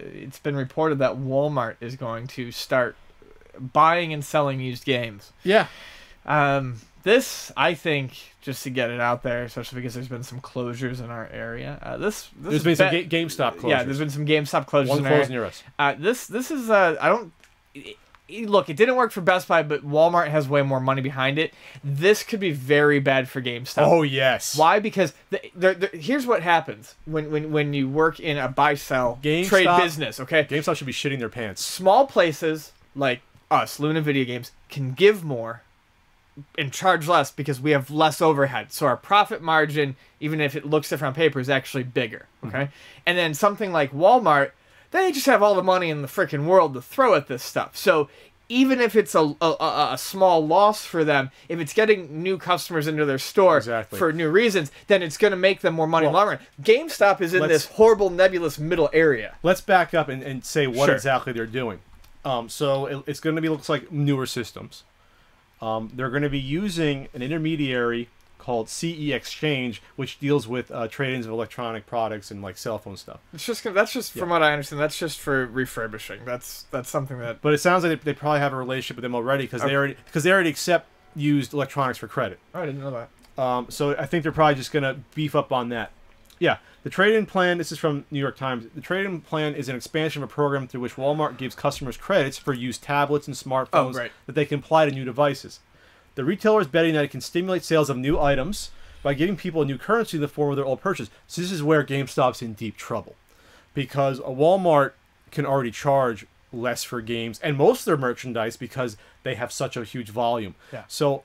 it's been reported that Walmart is going to start buying and selling used games. Yeah. This, I think, just to get it out there, especially because there's been some closures in our area. There's been some GameStop closures. Yeah, there's been some GameStop closures. One closed near us. This is I don't. Look, it didn't work for Best Buy, but Walmart has way more money behind it. This could be very bad for GameStop. Oh, yes. Why? Because here's what happens when you work in a buy-sell trade business, okay? GameStop should be shitting their pants. Small places like us, Luna Video Games, can give more and charge less because we have less overhead. So our profit margin, even if it looks different on paper, is actually bigger, okay? Mm-hmm. And then something like Walmart, they just have all the money in the freaking world to throw at this stuff. So even if it's a small loss for them, if it's getting new customers into their store for new reasons, then it's going to make them more money in the long run. GameStop is in this horrible, nebulous middle area. Let's back up and say what exactly they're doing. So it's going to be, looks like, newer systems. They're going to be using an intermediary called CE Exchange, which deals with trade-ins of electronic products and like cell phone stuff. It's just from what I understand, that's just for refurbishing. That's something that. But it sounds like they probably have a relationship with them already because they already accept used electronics for credit. Oh, I didn't know that. So I think they're probably just going to beef up on that. Yeah, the trade-in plan. This is from New York Times. The trade-in plan is an expansion of a program through which Walmart gives customers credits for used tablets and smartphones that they can apply to new devices. The retailer is betting that it can stimulate sales of new items by giving people a new currency in the form of their old purchase. So this is where GameStop's in deep trouble, because a Walmart can already charge less for games and most of their merchandise because they have such a huge volume. Yeah. So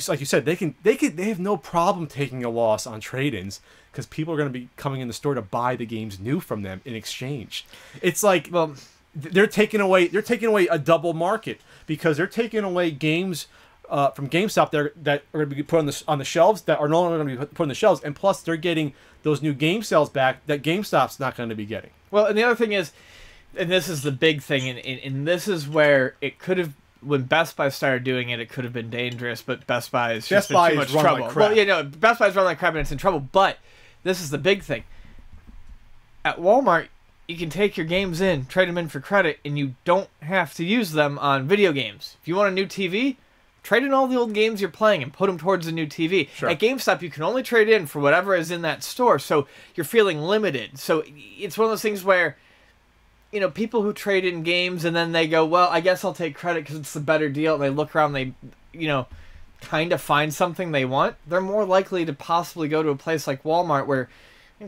like you said, they have no problem taking a loss on trade-ins because people are going to be coming in the store to buy the games new from them in exchange. It's like, well, they're taking away a double market because they're taking away games from GameStop that are going to be put on the shelves that are no longer going to be put on the shelves, and plus they're getting those new game sales back that GameStop's not going to be getting. Well, and the other thing is, and this is the big thing, and this is where it could have, when Best Buy started doing it, it could have been dangerous, but Best Buy is just in too much trouble. Like crap. Well, yeah, no, Best Buy's run like crap and it's in trouble, but this is the big thing. At Walmart, you can take your games in, trade them in for credit, and you don't have to use them on video games. If you want a new TV, trade in all the old games you're playing and put them towards a new TV. Sure. At GameStop, you can only trade in for whatever is in that store, so you're feeling limited. So it's one of those things where, you know, people who trade in games and then they go, well, I guess I'll take credit because it's the better deal. And they look around, they, you know, kind of find something they want. They're more likely to possibly go to a place like Walmart where,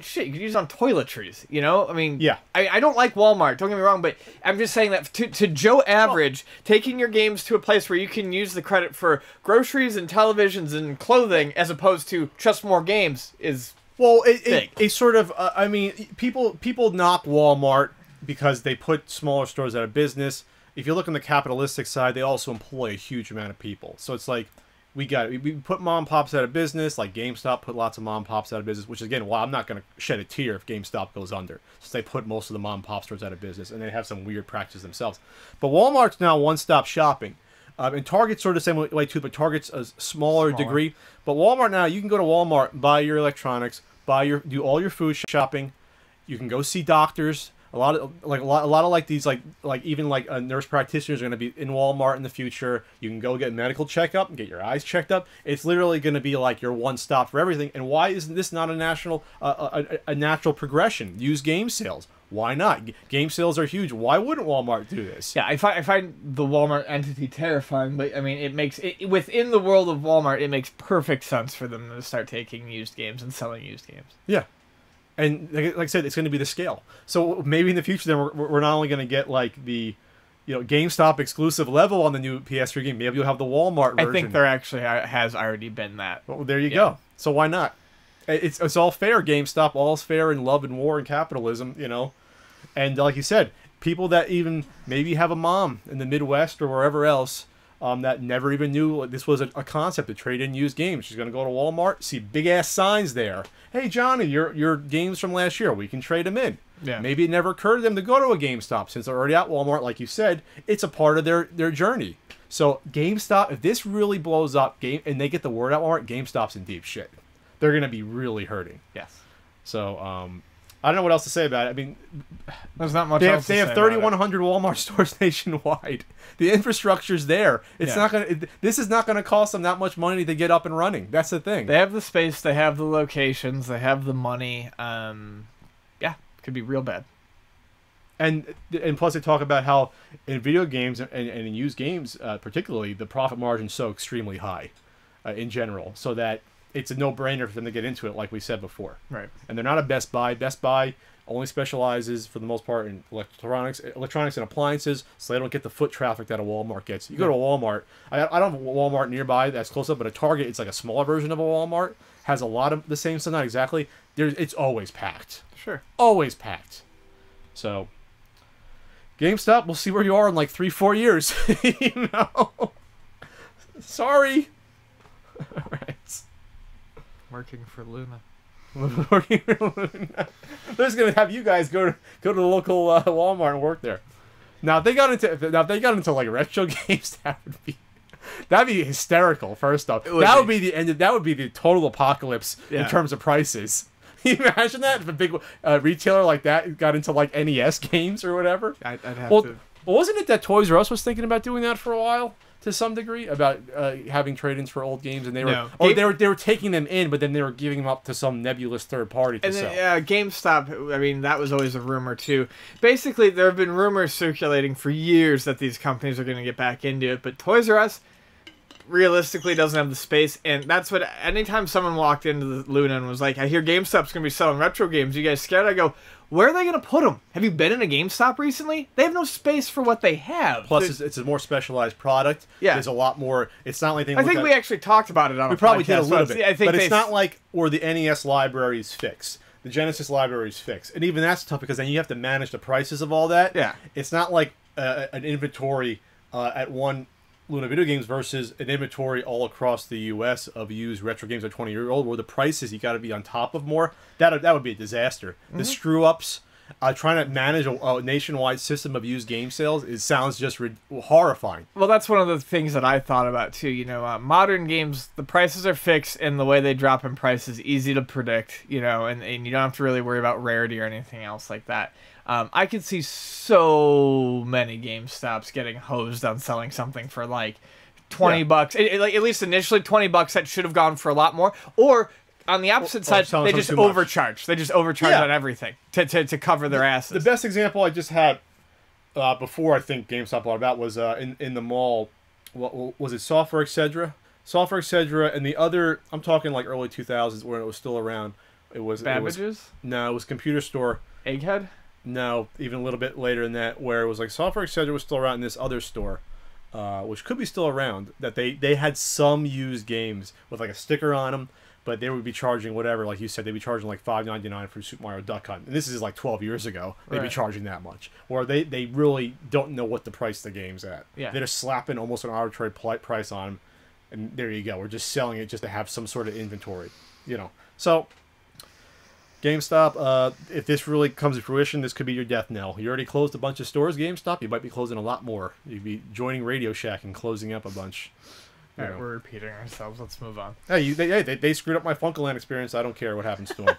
shit, you could use it on toiletries, you know? I mean, yeah. I don't like Walmart, don't get me wrong, but I'm just saying that to Joe Average, taking your games to a place where you can use the credit for groceries and televisions and clothing as opposed to just more games is big. It's sort of, I mean, people knock Walmart because they put smaller stores out of business. If you look on the capitalistic side, they also employ a huge amount of people. So it's like, we put mom and pops out of business, like GameStop put lots of mom and pops out of business, which again, well, I'm not going to shed a tear if GameStop goes under, since they put most of the mom and pop stores out of business, and they have some weird practices themselves. But Walmart's now one-stop shopping. And Target's sort of the same way too, but Target's a smaller degree. But Walmart now, you can go to Walmart, buy your electronics, do all your food shopping. You can go see doctors. A lot of these even nurse practitioners are going to be in Walmart in the future. You can go get a medical checkup and get your eyes checked up. It's literally going to be like your one stop for everything. And why isn't this not a natural progression? Use game sales. Why not? Game sales are huge. Why wouldn't Walmart do this? Yeah, I find the Walmart entity terrifying, but I mean, it makes within the world of Walmart, it makes perfect sense for them to start taking used games and selling used games. Yeah. And like I said, it's going to be the scale. So maybe in the future, then we're not only going to get like the, GameStop exclusive level on the new PS3 game. Maybe you'll have the Walmart version. I think there actually has already been that. Well, there you go. So why not? It's all fair. GameStop, all's fair in love and war and capitalism. And like you said, people that even maybe have a mom in the Midwest or wherever else. That never even knew this was a concept to trade in used games. She's going to go to Walmart, see big-ass signs there. Hey, Johnny, your games from last year, we can trade them in. Yeah. Maybe it never occurred to them to go to a GameStop. Since they're already at Walmart, like you said, it's a part of their journey. So GameStop, if this really blows up and they get the word out Walmart, GameStop's in deep shit. They're going to be really hurting. Yes. So, I don't know what else to say about it. I mean, There's not much they else have, they to have say about it. 3,100 Walmart stores nationwide. The infrastructure's there. It's not gonna. This is not gonna cost them that much money to get up and running. That's the thing. They have the space. They have the locations. They have the money. Yeah, could be real bad. And plus they talk about how in video games and in used games particularly, the profit margin's so extremely high in general, so that it's a no-brainer for them to get into it, like we said before. Right. And they're not a Best Buy. Best Buy only specializes, for the most part, in electronics and appliances, so they don't get the foot traffic that a Walmart gets. You go to a Walmart. I don't have a Walmart nearby that's close up, but a Target, it's like a smaller version of a Walmart, has a lot of the same stuff, not exactly. It's always packed. Sure. Always packed. So, GameStop, we'll see where you are in like 3-4 years. You know? Sorry. All right. Working for Luna. They're just gonna have you guys go to the local Walmart and work there. Now if they got into like retro games, that'd be hysterical. First off, that would be the end. That would be the total apocalypse in terms of prices. Can you imagine that if a big retailer like that got into like NES games or whatever? I'd have well, to. Wasn't it that Toys R Us was thinking about doing that for a while? To some degree, about having trade-ins for old games, and they were taking them in, but then they were giving them up to some nebulous third party to sell. And GameStop, I mean, that was always a rumor too. Basically, there have been rumors circulating for years that these companies are going to get back into it, but Toys R Us realistically doesn't have the space, and that's what. Anytime someone walked into the Luna and was like, "I hear GameStop's going to be selling retro games. You guys scared?" I go, where are they going to put them? Have you been in a GameStop recently? They have no space for what they have. Plus, it's a more specialized product. Yeah. There's a lot more. It's not like they. I think we actually talked about it on. We probably did a little bit, I think but it's not like or the NES library is fixed. The Genesis library is fixed, and even that's tough because then you have to manage the prices of all that. Yeah. It's not like an inventory at one Luna Video Games versus an inventory all across the U.S. of used retro games that are 20-year-old, where the prices you got to be on top of more. That would be a disaster. The screw ups. Trying to manage a nationwide system of used game sales, it sounds just horrifying. Well, that's one of the things that I thought about too. You know, modern games, the prices are fixed, and the way they drop in price is easy to predict. You know, and you don't have to really worry about rarity or anything else like that. I could see so many GameStops getting hosed on selling something for like $20. Like at least initially $20. That should have gone for a lot more, or on the opposite side, they just overcharge. They just overcharge on everything to cover their asses. The best example I just had before I think GameStop bought about was in the mall. What was it? Software Etc. Software Etc. And the other, I'm talking like early 2000s when it was still around. It was Babbage's? No, it was Computer Store. Egghead? No, even a little bit later than that, where it was like Software Etc. was still around in this other store, which could be still around. That they had some used games with like a sticker on them. But they would be charging whatever, like you said, they'd be charging like $5.99 for Super Mario Duck Hunt. And this is like 12 years ago. They'd be charging that much. Or they really don't know what the price of the game's at. Yeah. They're just slapping almost an arbitrary price on them. And there you go. We're just selling it just to have some sort of inventory. You know. So, GameStop, if this really comes to fruition, this could be your death knell. You already closed a bunch of stores, GameStop. You might be closing a lot more. You'd be joining Radio Shack and closing up a bunch. All right, we're repeating ourselves. Let's move on. Hey, they screwed up my Funkoland experience. I don't care what happens to them.